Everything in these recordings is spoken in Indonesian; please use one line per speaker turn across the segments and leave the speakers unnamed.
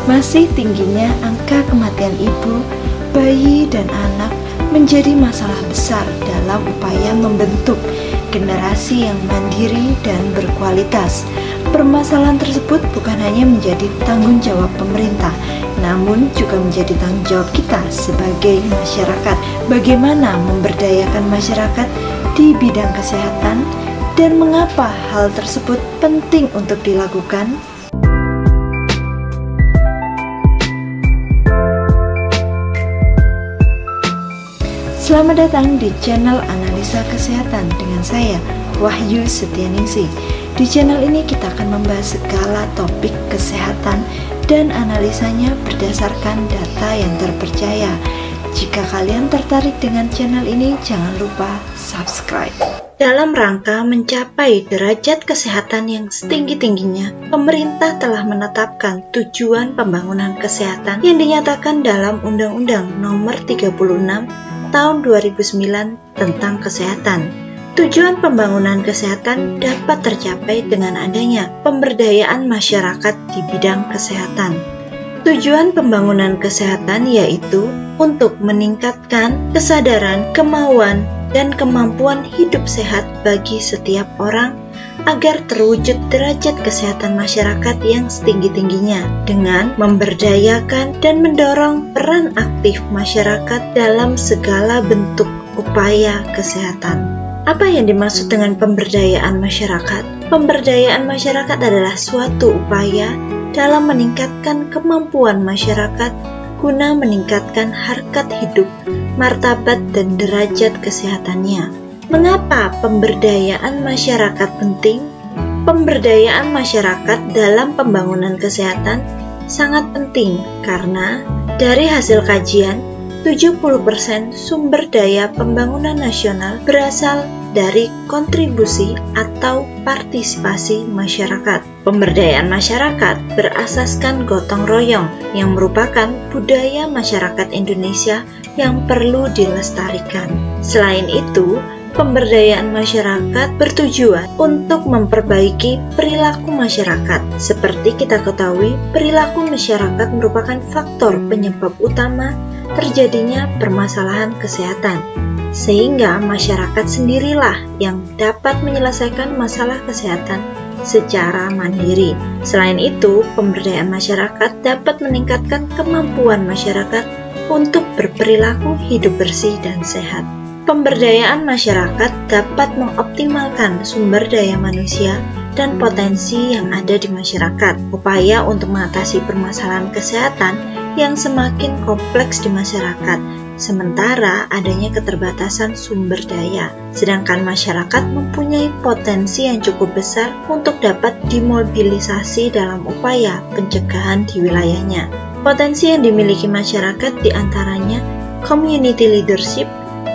Masih tingginya angka kematian ibu, bayi, dan anak menjadi masalah besar dalam upaya membentuk generasi yang mandiri dan berkualitas. Permasalahan tersebut bukan hanya menjadi tanggung jawab pemerintah, namun juga menjadi tanggung jawab kita sebagai masyarakat. Bagaimana memberdayakan masyarakat di bidang kesehatan dan mengapa hal tersebut penting untuk dilakukan? Selamat datang di channel Analisa Kesehatan dengan saya, Wahyu Setianingsih. Di channel ini kita akan membahas segala topik kesehatan dan analisanya berdasarkan data yang terpercaya. Jika kalian tertarik dengan channel ini, jangan lupa subscribe. Dalam rangka mencapai derajat kesehatan yang setinggi-tingginya, pemerintah telah menetapkan tujuan pembangunan kesehatan yang dinyatakan dalam Undang-Undang Nomor 36 Tahun 2009 tentang kesehatan. Tujuan pembangunan kesehatan dapat tercapai dengan adanya pemberdayaan masyarakat di bidang kesehatan. Tujuan pembangunan kesehatan yaitu untuk meningkatkan kesadaran, kemauan, dan kemampuan hidup sehat bagi setiap orang agar terwujud derajat kesehatan masyarakat yang setinggi-tingginya dengan memberdayakan dan mendorong peran aktif masyarakat dalam segala bentuk upaya kesehatan. Apa yang dimaksud dengan pemberdayaan masyarakat? Pemberdayaan masyarakat adalah suatu upaya dalam meningkatkan kemampuan masyarakat guna meningkatkan harkat hidup, martabat, dan derajat kesehatannya. Mengapa pemberdayaan masyarakat penting? Pemberdayaan masyarakat dalam pembangunan kesehatan sangat penting karena dari hasil kajian 70% sumber daya pembangunan nasional berasal dari kontribusi atau partisipasi masyarakat. Pemberdayaan masyarakat berasaskan gotong royong yang merupakan budaya masyarakat Indonesia yang perlu dilestarikan. Selain itu, pemberdayaan masyarakat bertujuan untuk memperbaiki perilaku masyarakat. Seperti kita ketahui, perilaku masyarakat merupakan faktor penyebab utama terjadinya permasalahan kesehatan, sehingga masyarakat sendirilah yang dapat menyelesaikan masalah kesehatan secara mandiri. Selain itu, pemberdayaan masyarakat dapat meningkatkan kemampuan masyarakat untuk berperilaku hidup bersih dan sehat. Pemberdayaan masyarakat dapat mengoptimalkan sumber daya manusia dan potensi yang ada di masyarakat. Upaya untuk mengatasi permasalahan kesehatan yang semakin kompleks di masyarakat, sementara adanya keterbatasan sumber daya. Sedangkan masyarakat mempunyai potensi yang cukup besar untuk dapat dimobilisasi dalam upaya pencegahan di wilayahnya. Potensi yang dimiliki masyarakat diantaranya community leadership,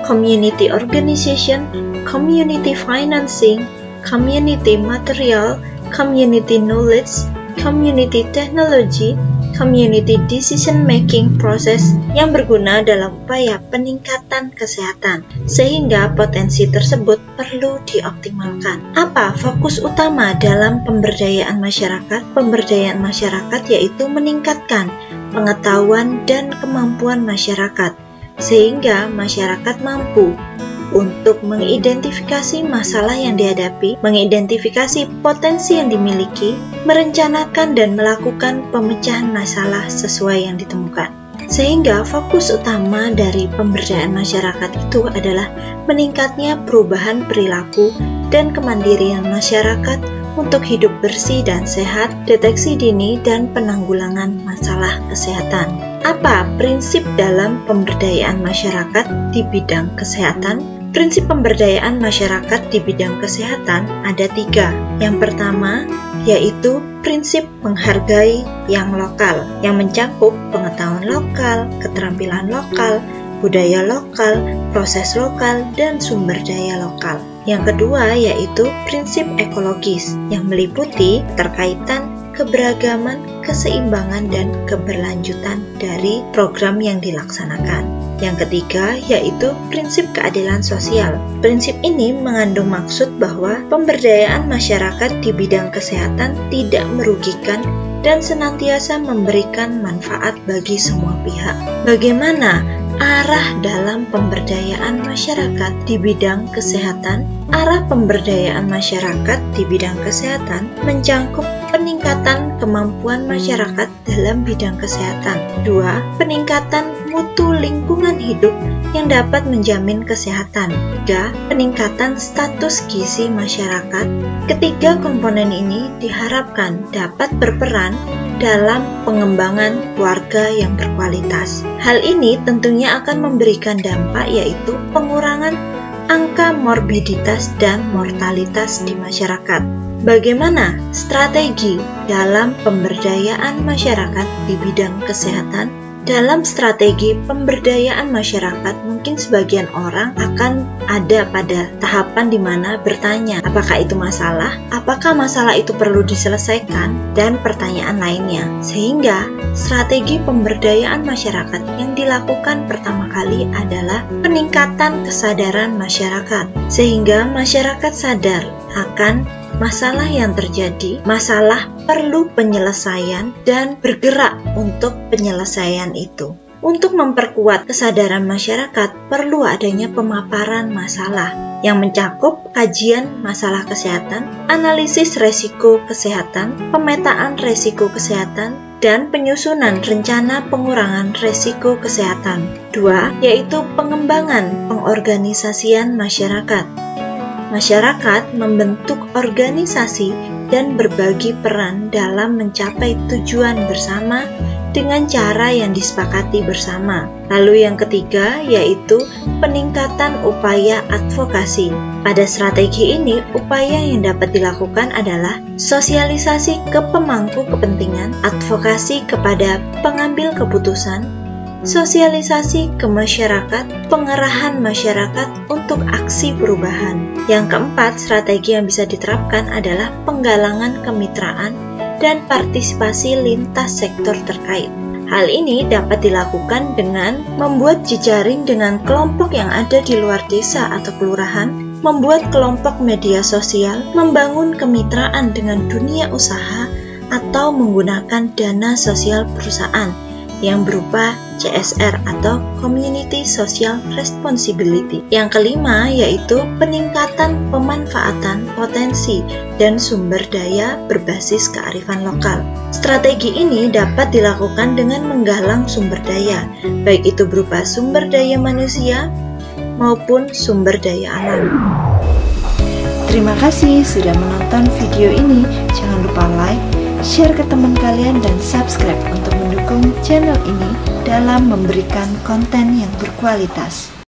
community organization, community financing, community material, community knowledge, community technology, community decision-making process yang berguna dalam upaya peningkatan kesehatan, sehingga potensi tersebut perlu dioptimalkan. Apa fokus utama dalam pemberdayaan masyarakat? Pemberdayaan masyarakat yaitu meningkatkan pengetahuan dan kemampuan masyarakat, sehingga masyarakat mampu untuk mengidentifikasi masalah yang dihadapi, mengidentifikasi potensi yang dimiliki, merencanakan dan melakukan pemecahan masalah sesuai yang ditemukan. Sehingga fokus utama dari pemberdayaan masyarakat itu adalah meningkatnya perubahan perilaku dan kemandirian masyarakat untuk hidup bersih dan sehat, deteksi dini, dan penanggulangan masalah kesehatan. Apa prinsip dalam pemberdayaan masyarakat di bidang kesehatan? Prinsip pemberdayaan masyarakat di bidang kesehatan ada 3. Yang pertama, yaitu prinsip menghargai yang lokal, yang mencakup pengetahuan lokal, keterampilan lokal, budaya lokal, proses lokal, dan sumber daya lokal. Yang kedua, yaitu prinsip ekologis, yang meliputi keterkaitan keberagaman, keseimbangan, dan keberlanjutan dari program yang dilaksanakan. Yang ketiga, yaitu prinsip keadilan sosial. Prinsip ini mengandung maksud bahwa pemberdayaan masyarakat di bidang kesehatan tidak merugikan dan senantiasa memberikan manfaat bagi semua pihak. Bagaimana arah dalam pemberdayaan masyarakat di bidang kesehatan? Arah pemberdayaan masyarakat di bidang kesehatan mencakup peningkatan kemampuan masyarakat dalam bidang kesehatan. 2. Peningkatan mutu lingkungan hidup yang dapat menjamin kesehatan. 3. Peningkatan status gizi masyarakat. Ketiga komponen ini diharapkan dapat berperan dalam pengembangan keluarga yang berkualitas. Hal ini tentunya akan memberikan dampak, yaitu pengurangan angka morbiditas dan mortalitas di masyarakat. Bagaimana strategi dalam pemberdayaan masyarakat di bidang kesehatan? Dalam strategi pemberdayaan masyarakat, mungkin sebagian orang akan ada pada tahapan di mana bertanya, apakah itu masalah? Apakah masalah itu perlu diselesaikan? Dan pertanyaan lainnya. Sehingga strategi pemberdayaan masyarakat yang dilakukan pertama kali adalah peningkatan kesadaran masyarakat. Sehingga masyarakat sadar akan masalah yang terjadi, masalah perlu penyelesaian, dan bergerak untuk penyelesaian itu. Untuk memperkuat kesadaran masyarakat, perlu adanya pemaparan masalah yang mencakup kajian masalah kesehatan, analisis resiko kesehatan, pemetaan resiko kesehatan, dan penyusunan rencana pengurangan resiko kesehatan. 2. Yaitu pengembangan pengorganisasian masyarakat. Masyarakat membentuk organisasi dan berbagi peran dalam mencapai tujuan bersama dengan cara yang disepakati bersama. Lalu yang ketiga yaitu peningkatan upaya advokasi. Pada strategi ini, upaya yang dapat dilakukan adalah sosialisasi ke pemangku kepentingan, advokasi kepada pengambil keputusan, sosialisasi ke masyarakat, pengerahan masyarakat untuk aksi perubahan. Yang keempat, strategi yang bisa diterapkan adalah penggalangan kemitraan dan partisipasi lintas sektor terkait. Hal ini dapat dilakukan dengan membuat jejaring dengan kelompok yang ada di luar desa atau kelurahan, membuat kelompok media sosial, membangun kemitraan dengan dunia usaha, atau menggunakan dana sosial perusahaan yang berupa CSR atau Community Social Responsibility. Yang kelima yaitu peningkatan pemanfaatan potensi dan sumber daya berbasis kearifan lokal. Strategi ini dapat dilakukan dengan menggalang sumber daya, baik itu berupa sumber daya manusia maupun sumber daya alam. Terima kasih sudah menonton video ini. Jangan lupa like, share ke teman kalian, dan subscribe untuk mendukung channel ini dalam memberikan konten yang berkualitas.